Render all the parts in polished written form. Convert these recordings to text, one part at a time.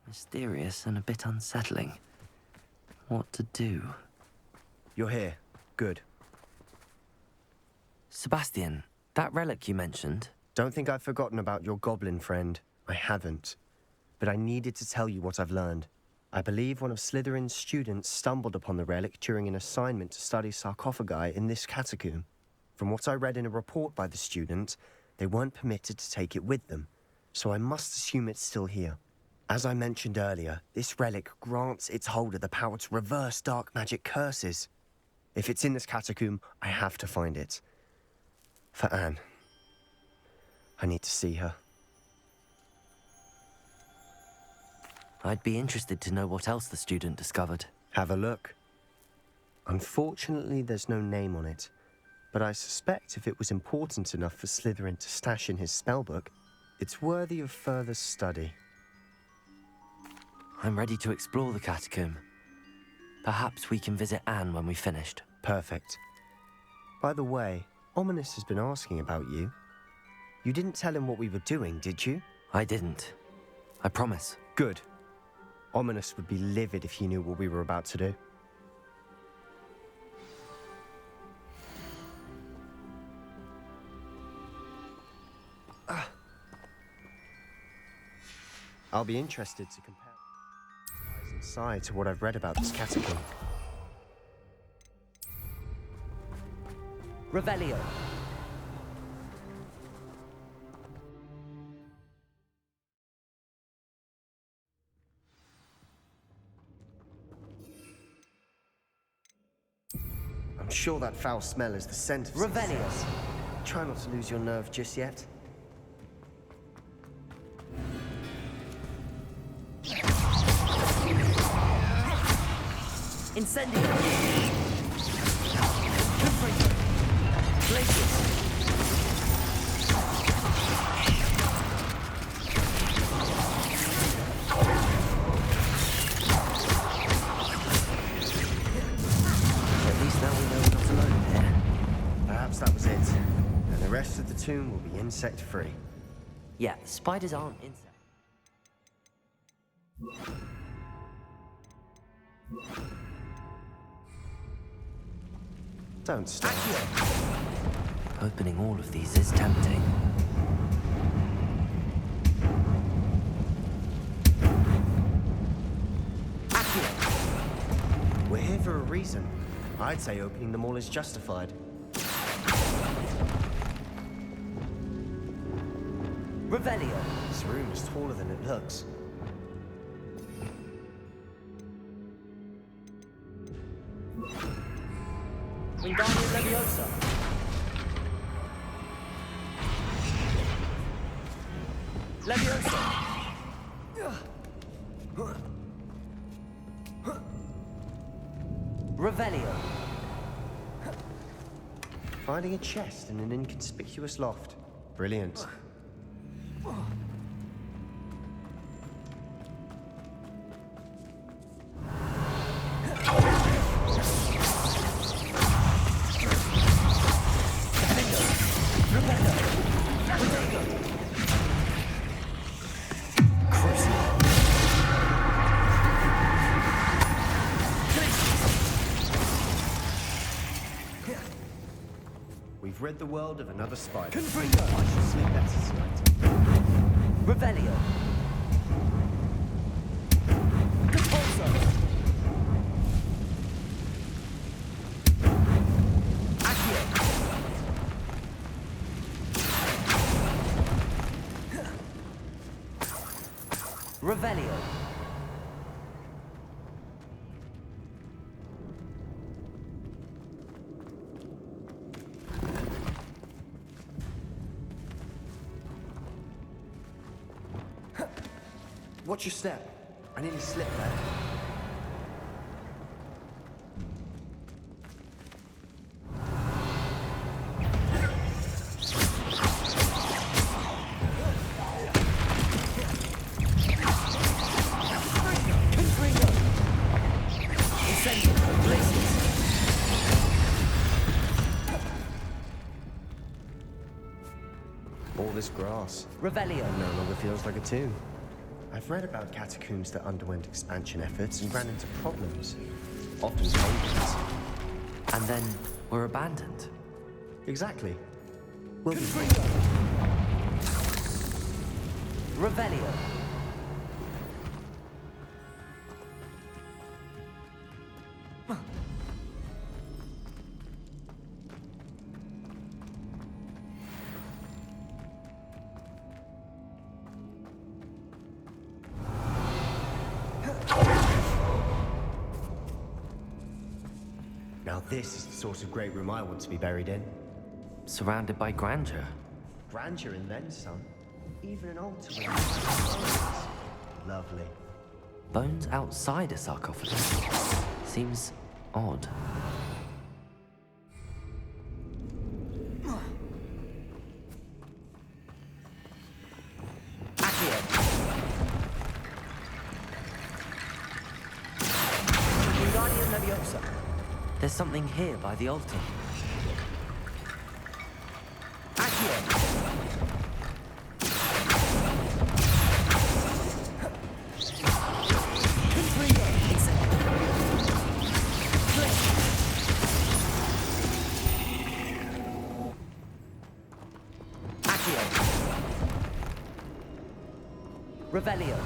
Mysterious and a bit unsettling. What to do? You're here. Good. Sebastian, that relic you mentioned. Don't think I've forgotten about your goblin friend. I haven't. But I needed to tell you what I've learned. I believe one of Slytherin's students stumbled upon the relic during an assignment to study sarcophagi in this catacomb. From what I read in a report by the student, they weren't permitted to take it with them, so I must assume it's still here. As I mentioned earlier, this relic grants its holder the power to reverse dark magic curses. If it's in this catacomb, I have to find it. For Anne. I need to see her. I'd be interested to know what else the student discovered. Have a look. Unfortunately, there's no name on it, but I suspect if it was important enough for Slytherin to stash in his spellbook, it's worthy of further study. I'm ready to explore the catacomb. Perhaps we can visit Anne when we've finished. Perfect. By the way, Ominous has been asking about you. You didn't tell him what we were doing, did you? I didn't. I promise. Good. Ominous would be livid if he knew what we were about to do. I'll be interested to compare size and side to what I've read about this catacomb. Revelio. I'm sure that foul smell is the scent of Revelio. success. Try not to lose your nerve just yet. Incendio. Glacius. At least now we know we're not alone here. Perhaps that was it. And the rest of the tomb will be insect-free. Yeah, spiders aren't insects. Don't stop. Opening all of these is tempting. We're here for a reason. I'd say opening them all is justified. Revelio. This room is taller than it looks. Wingardium Leviosa. Leviosa. Revelio. Finding a chest in an inconspicuous loft. Brilliant. We've rid the world of another spider. Confringo. I should sleep better tonight. Revelio. Repulso. Accio. Revelio. Watch your step. I nearly slipped there. all this grass. Revelio. It no longer feels like a tomb. I've read about catacombs that underwent expansion efforts and ran into problems. Often dangerous. And then were abandoned. Exactly. We'll be Revelio. Now this is the sort of great room I want to be buried in. Surrounded by grandeur. Grandeur and then some. Even an altar with lovely. Bones outside a sarcophagus. Seems odd. There's something here by the altar. Revelio.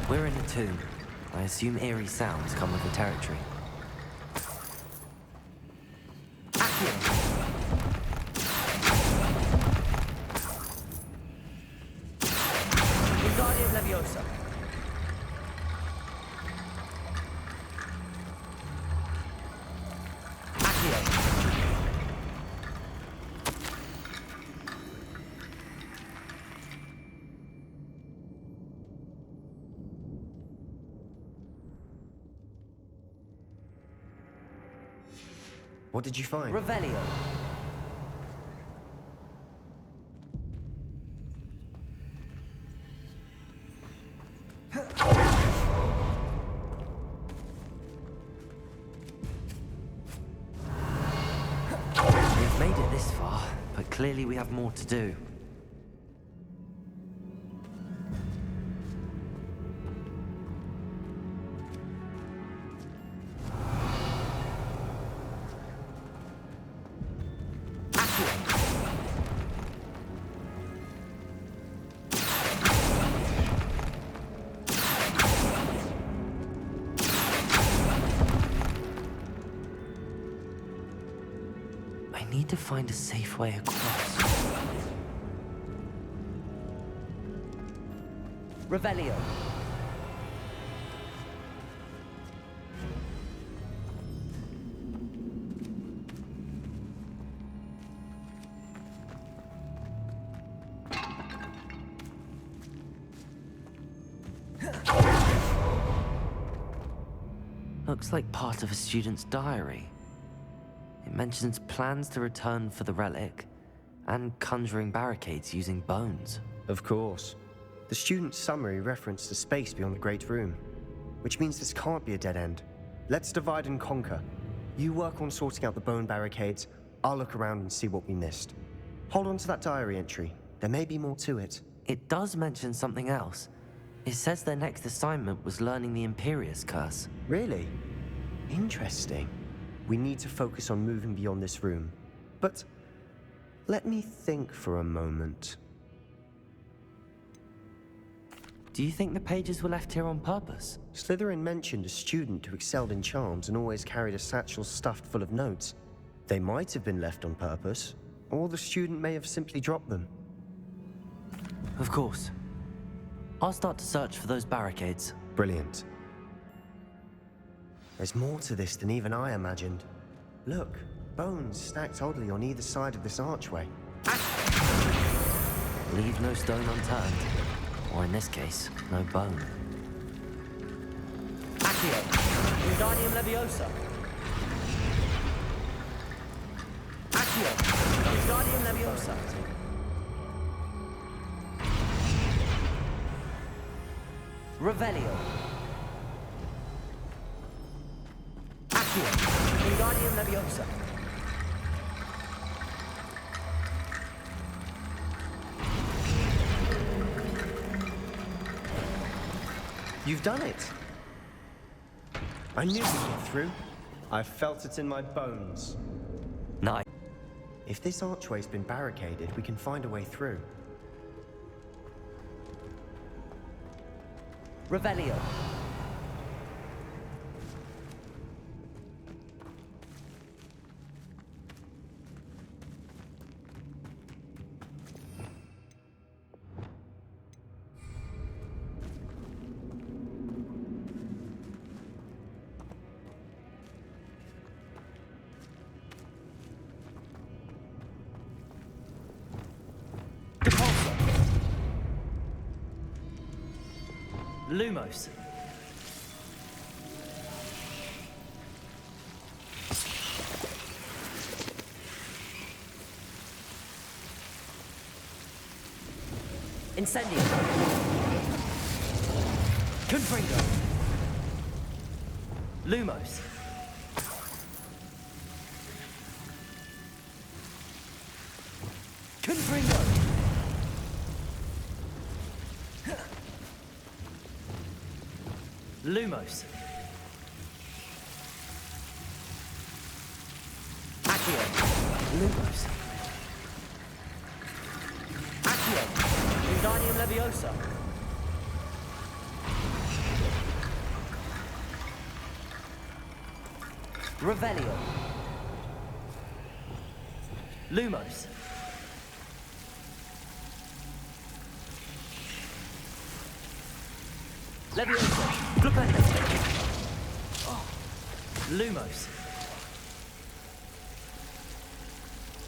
We're in a tomb. I assume eerie sounds come with the territory. What did you find? Revelio. We've made it this far, but clearly we have more to do. I need to find a safe way across. Revelio. Looks like part of a student's diary. It mentions plans to return for the relic and conjuring barricades using bones. Of course. The student's summary referenced a space beyond the Great Room, which means this can't be a dead end. Let's divide and conquer. You work on sorting out the bone barricades, I'll look around and see what we missed. Hold on to that diary entry. There may be more to it. It does mention something else. It says their next assignment was learning the Imperius Curse. Really? Interesting. We need to focus on moving beyond this room. But let me think for a moment. Do you think the pages were left here on purpose? Slytherin mentioned a student who excelled in charms and always carried a satchel stuffed full of notes. They might have been left on purpose, or the student may have simply dropped them. Of course. I'll start to search for those barricades. Brilliant. There's more to this than even I imagined. Look, bones stacked oddly on either side of this archway. Leave no stone unturned. Or in this case, no bone. Accio! Wingardium Leviosa! Accio! Accio! Wingardium Leviosa! Revelio! Accio! Wingardium Leviosa! You've done it! I knew we'd get through. I felt it in my bones. Nice. If this archway's been barricaded, we can find a way through. Revelio! Lumos. Incendio. Confringo. Lumos. Confringo. Lumos. Accio. Lumos. Accio. Wingardium Leviosa. Revelio. Lumos. Leviosa. Flipendo. Lumos.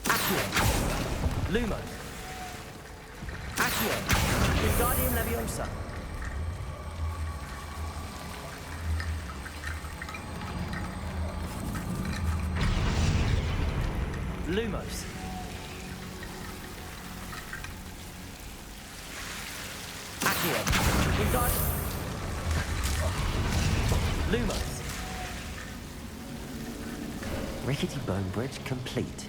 Accio. Lumos. Accio. Wingardium Leviosa. Lumos. Accio. Wingardium. Lumos. Rickety bone bridge complete.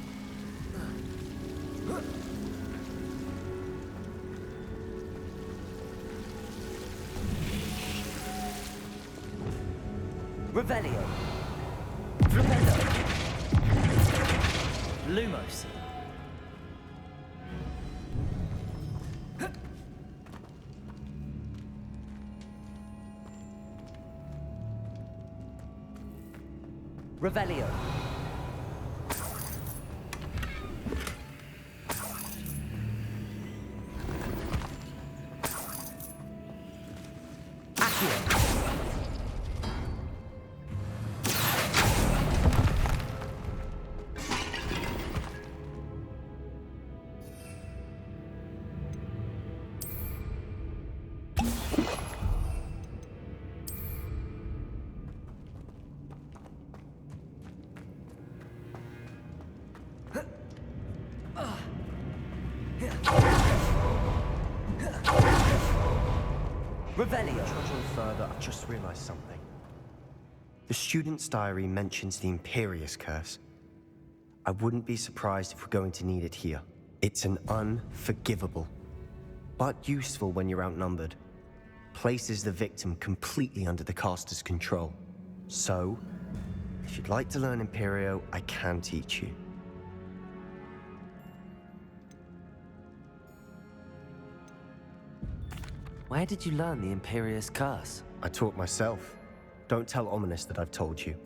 Revelio. Flipendo. Lumos. Revelio. Accio. Revelio. Trudging further, I just realized something. The student's diary mentions the Imperious Curse. I wouldn't be surprised if we're going to need it here. It's an unforgivable, but useful when you're outnumbered. Places the victim completely under the caster's control. So, if you'd like to learn Imperio, I can teach you. Where did you learn the Imperious Curse? I taught myself. Don't tell Ominous that I've told you.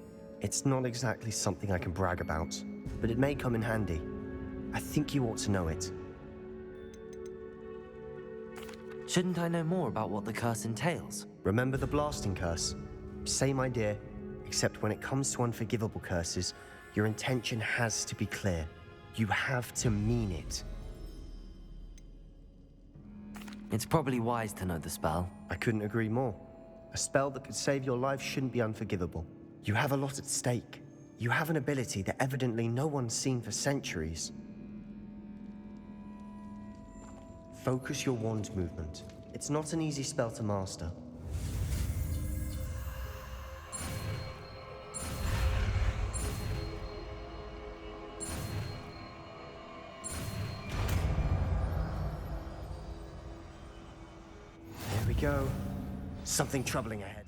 It's not exactly something I can brag about, but it may come in handy. I think you ought to know it. Shouldn't I know more about what the curse entails? Remember the blasting curse? Same idea, except when it comes to unforgivable curses, your intention has to be clear. You have to mean it. It's probably wise to know the spell. I couldn't agree more. A spell that could save your life shouldn't be unforgivable. You have a lot at stake. You have an ability that evidently no one's seen for centuries. Focus your wand movement. It's not an easy spell to master. There we go. Something troubling ahead.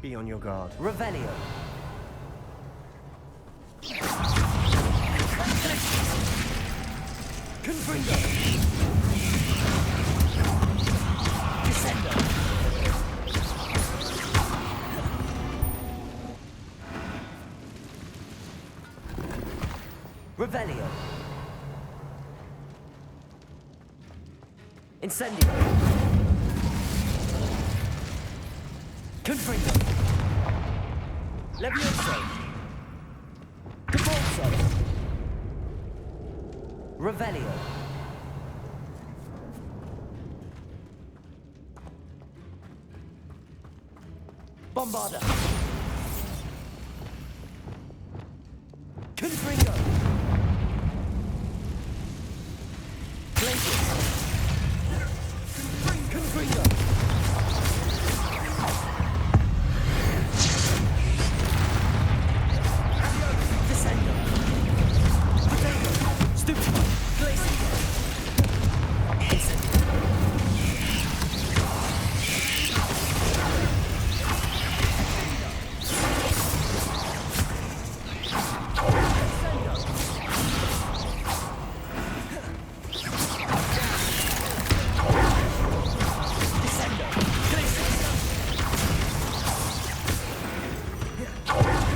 Be on your guard. Revelio. Confringo. Descendo. Revelio. Incendio. Confringo. Levioso. Caborso. Revelio. Bombarda. Confringo. Glacius. Confringo. Descendo. Potato. Stupefy. Glacius. Incendio.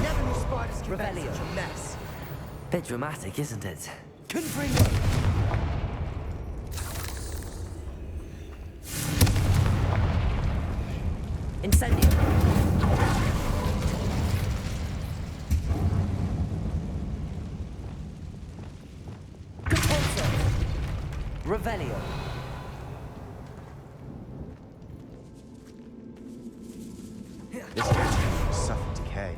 Never knew spiders could make Revelio. such a mess. Bit dramatic, isn't it? Confringo. Incendio. Compulso. Revelio. This area will suffer decay,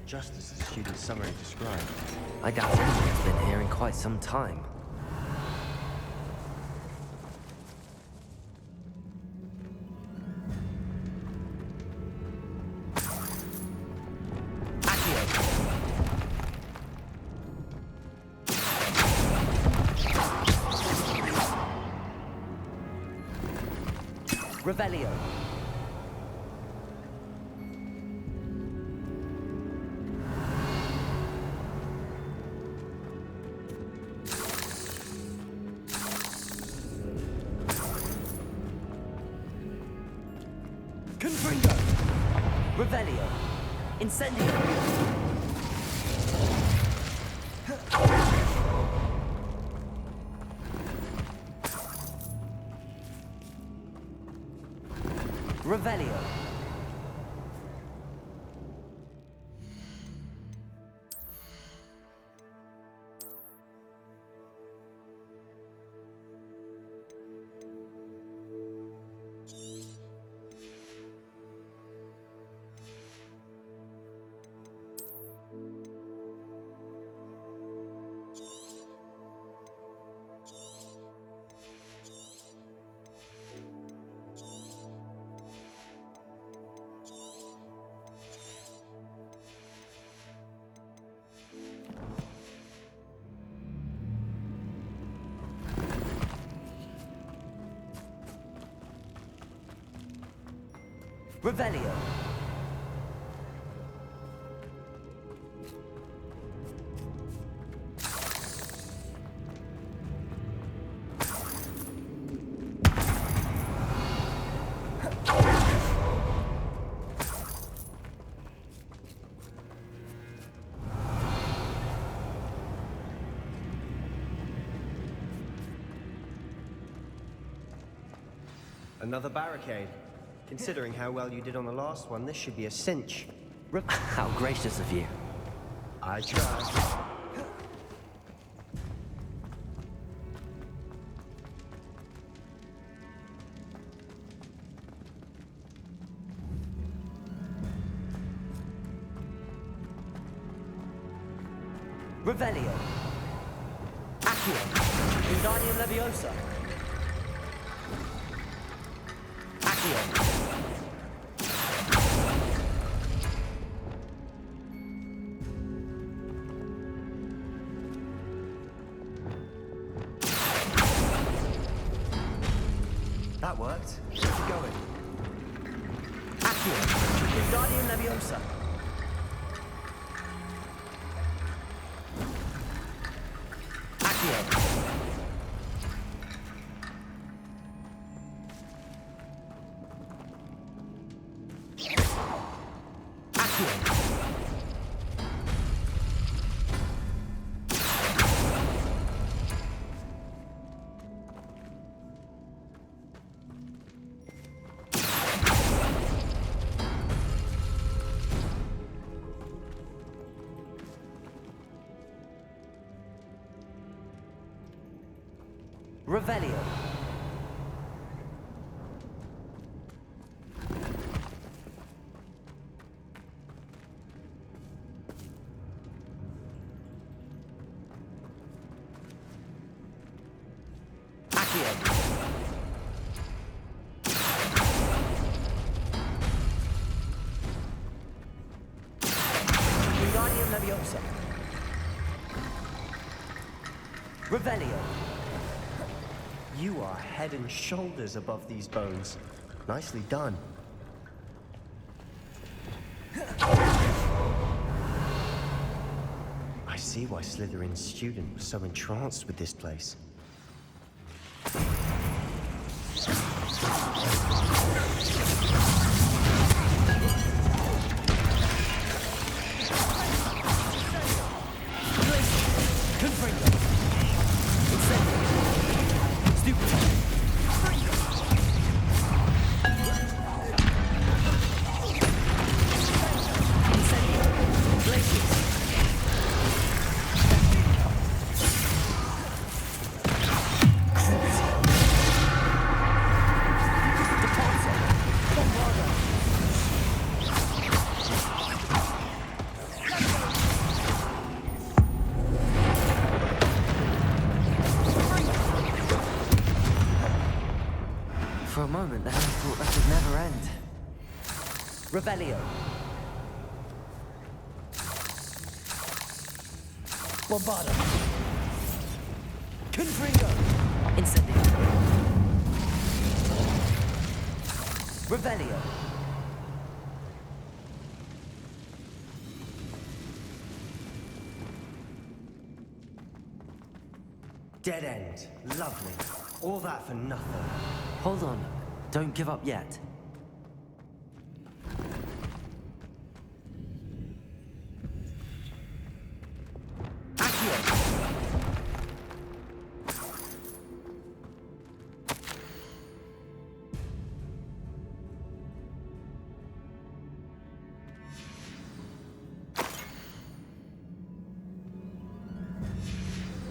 just as the student's summary described. I doubt anyone's been here in quite some time. Accio. Revelio. Confringo. Revelio. Incendio. Revelio. Revelio. Another barricade. Considering how well you did on the last one, this should be a cinch. How gracious of you. I try. Revelio. Accio. Wingardium Leviosa. Accio. That worked. Keep it going. Accio. Wingardium Leviosa. Accio. Accio. Revelio. Accio. Wingardium Leviosa. Revelio. You are head and shoulders above these bones. Nicely done. I see why Slytherin's student was so entranced with this place. For a moment there, I thought that would never end. Revelio. Bombarda. Confringo. Incendio. Revelio. Dead end. Lovely. All that for nothing. Hold on. Don't give up yet. Accio.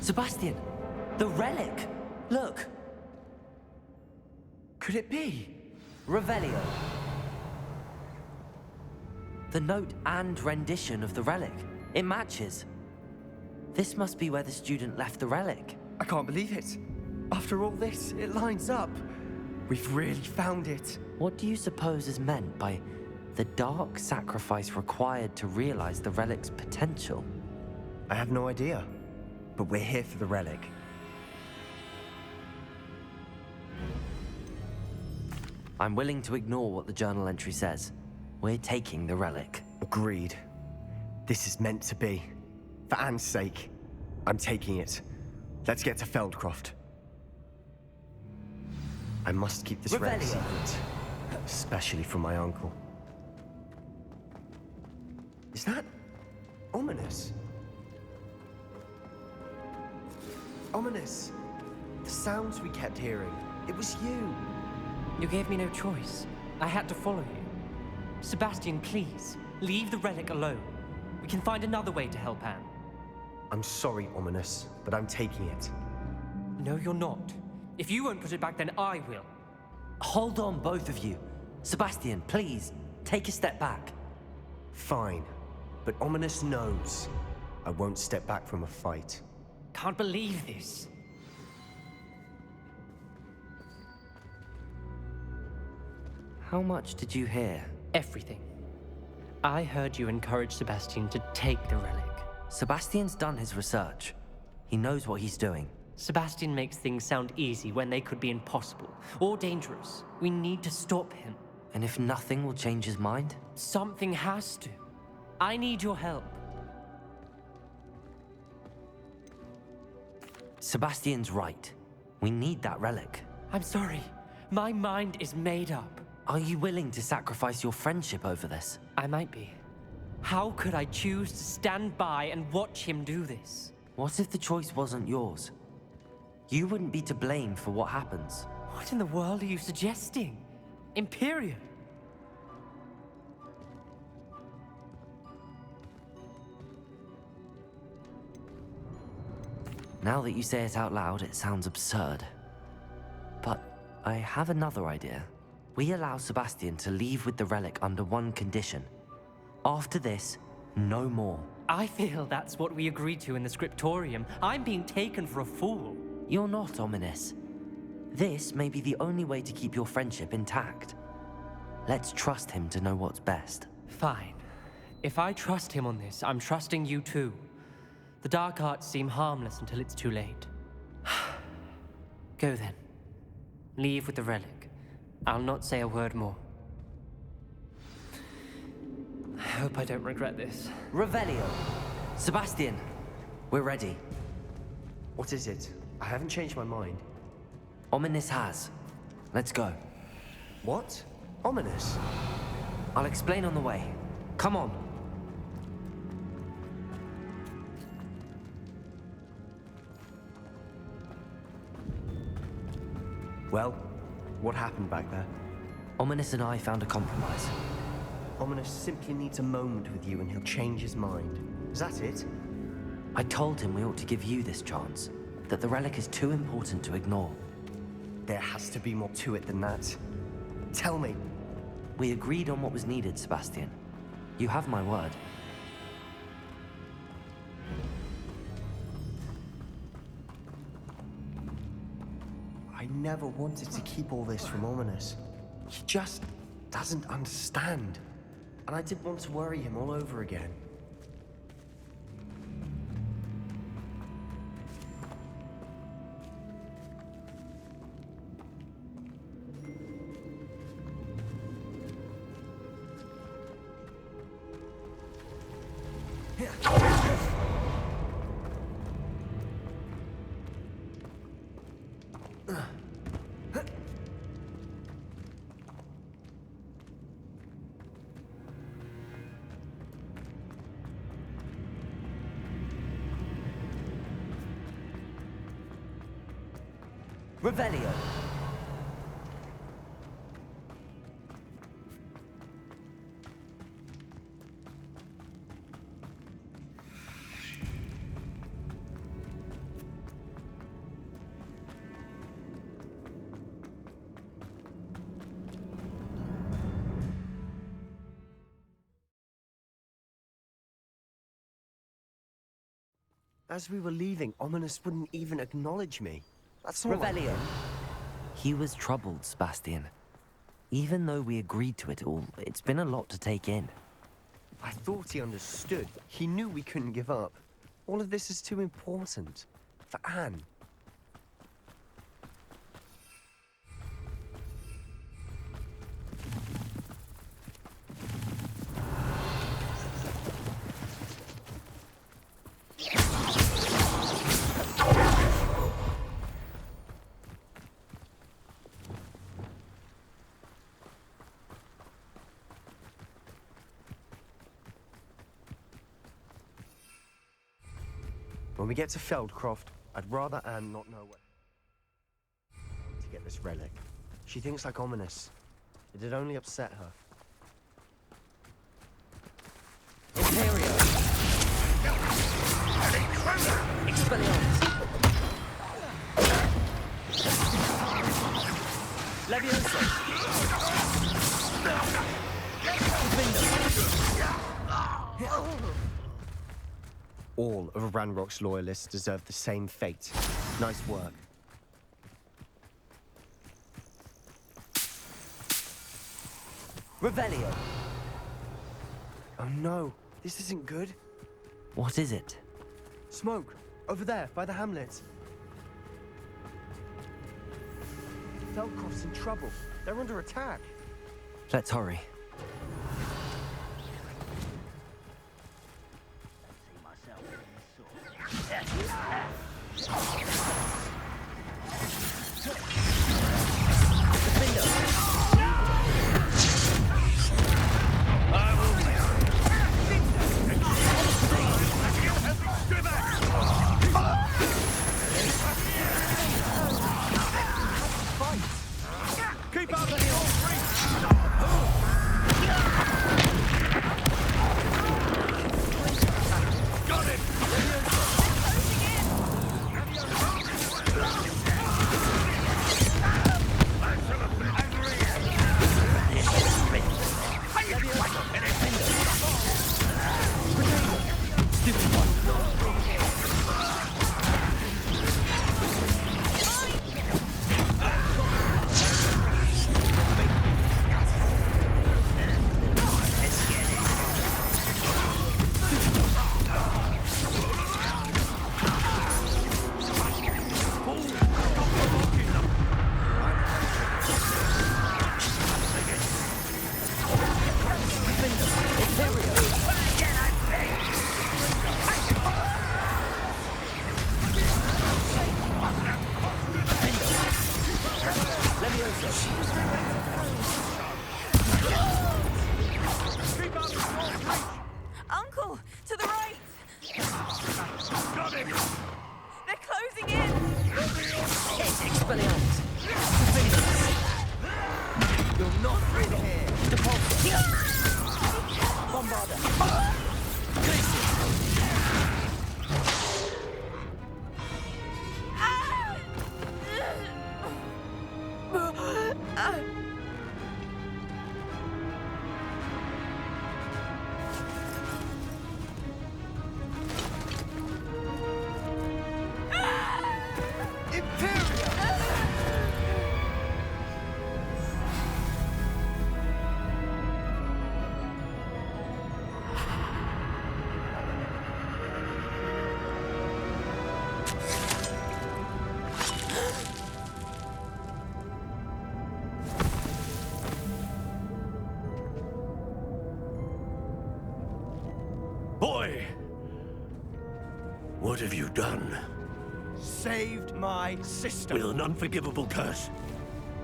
Sebastian! The relic! Look! Could it be? Revelio. The note and rendition of the relic. It matches. This must be where the student left the relic. I can't believe it. After all this, it lines up. We've really found it. What do you suppose is meant by the dark sacrifice required to realize the relic's potential? I have no idea. But we're here for the relic. I'm willing to ignore what the journal entry says. We're taking the relic. Agreed. This is meant to be. For Anne's sake, I'm taking it. Let's get to Feldcroft. I must keep this relic Revelio. secret. Especially from my uncle. Is that ominous? Ominous. The sounds we kept hearing. It was you. You gave me no choice. I had to follow you. Sebastian, please, leave the relic alone. We can find another way to help Anne. I'm sorry, Ominous, but I'm taking it. No, you're not. If you won't put it back, then I will. Hold on, both of you. Sebastian, please, take a step back. Fine, but Ominous knows I won't step back from a fight. Can't believe this. How much did you hear? Everything. I heard you encourage Sebastian to take the relic. Sebastian's done his research. He knows what he's doing. Sebastian makes things sound easy when they could be impossible or dangerous. We need to stop him. And if nothing will change his mind? Something has to. I need your help. Sebastian's right. We need that relic. I'm sorry. My mind is made up. Are you willing to sacrifice your friendship over this? I might be. How could I choose to stand by and watch him do this? What if the choice wasn't yours? You wouldn't be to blame for what happens. What in the world are you suggesting? Imperium? Now that you say it out loud, it sounds absurd. But I have another idea. We allow Sebastian to leave with the relic under one condition. After this, no more. I feel that's what we agreed to in the scriptorium. I'm being taken for a fool. You're not, Ominous. This may be the only way to keep your friendship intact. Let's trust him to know what's best. Fine. If I trust him on this, I'm trusting you too. The dark arts seem harmless until it's too late. Go then. Leave with the relic. I'll not say a word more. I hope I don't regret this. Revelio! Sebastian, we're ready. What is it? I haven't changed my mind. Ominous has. Let's go. What? Ominous? I'll explain on the way. Come on. Well, what happened back there? Ominous and I found a compromise. Ominous simply needs a moment with you and he'll change his mind. Is that it? I told him we ought to give you this chance, that the relic is too important to ignore. There has to be more to it than that. Tell me. We agreed on what was needed, Sebastian. You have my word. I never wanted to keep all this from Ominous. He just doesn't understand. And I didn't want to worry him all over again. Revelio! As we were leaving, Ominous wouldn't even acknowledge me. That's not Revelio! He was troubled, Sebastian. Even though we agreed to it all, it's been a lot to take in. I thought he understood. He knew we couldn't give up. All of this is too important. For Anne. When we get to Feldcroft, I'd rather Anne not know where to get this relic. She thinks like ominous. It'd only upset her. Imperio. Expelliarmus. Levioso. All of Ranrock's loyalists deserve the same fate. Nice work. Revelio. Oh no, this isn't good. What is it? Smoke, over there, by the hamlet. Velkov's in trouble. They're under attack. Let's hurry. Keep up the hill! Got it! Uncle, to the right! Got it! They're closing in! Expelliarmus. You're not through here. Bombarda. Boy! What have you done? Saved my sister. With an unforgivable curse.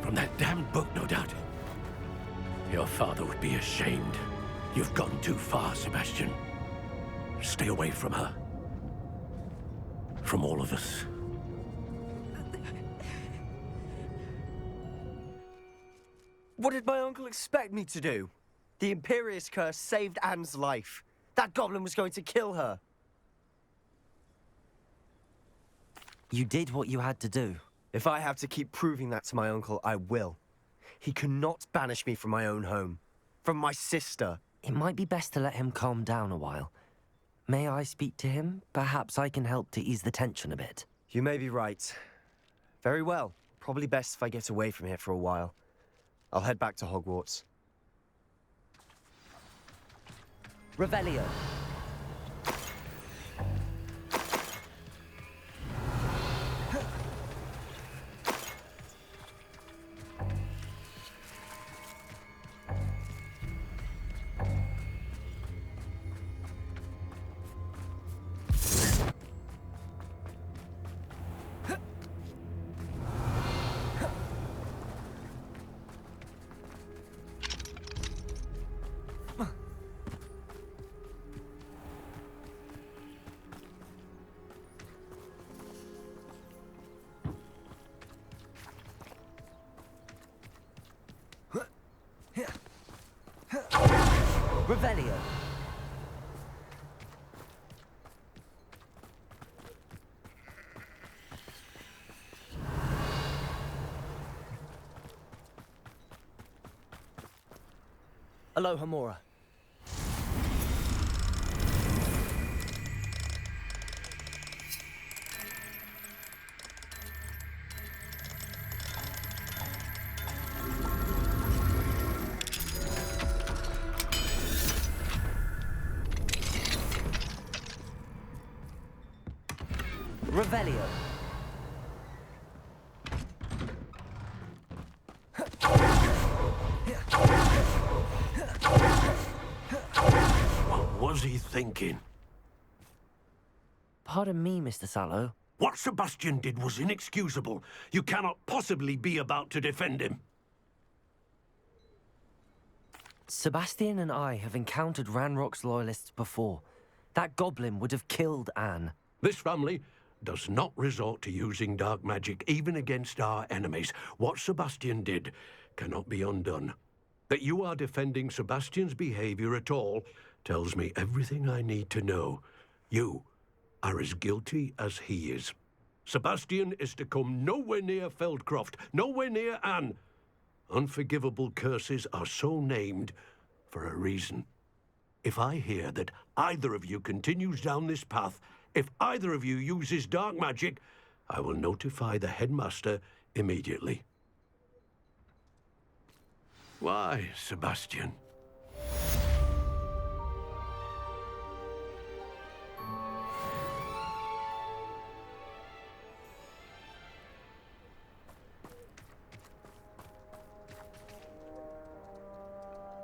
From that damned book, no doubt. Your father would be ashamed. You've gone too far, Sebastian. Stay away from her. From all of us. What did my uncle expect me to do? The Imperious curse saved Anne's life. That goblin was going to kill her. You did what you had to do. If I have to keep proving that to my uncle, I will. He cannot banish me from my own home. From my sister. It might be best to let him calm down a while. May I speak to him? Perhaps I can help to ease the tension a bit. You may be right. Very well. Probably best if I get away from here for a while. I'll head back to Hogwarts. Revelio. Revelio. Alohomora. Revelio. What was he thinking? Pardon me, Mr. Sallow. What Sebastian did was inexcusable. You cannot possibly be about to defend him. Sebastian and I have encountered Ranrock's loyalists before. That goblin would have killed Anne. This family does not resort to using dark magic even against our enemies. What Sebastian did cannot be undone. That you are defending Sebastian's behavior at all tells me everything I need to know. You are as guilty as he is. Sebastian is to come nowhere near Feldcroft, nowhere near Anne. Unforgivable curses are so named for a reason. If I hear that either of you continues down this path, if either of you uses dark magic, I will notify the headmaster immediately. Why, Sebastian?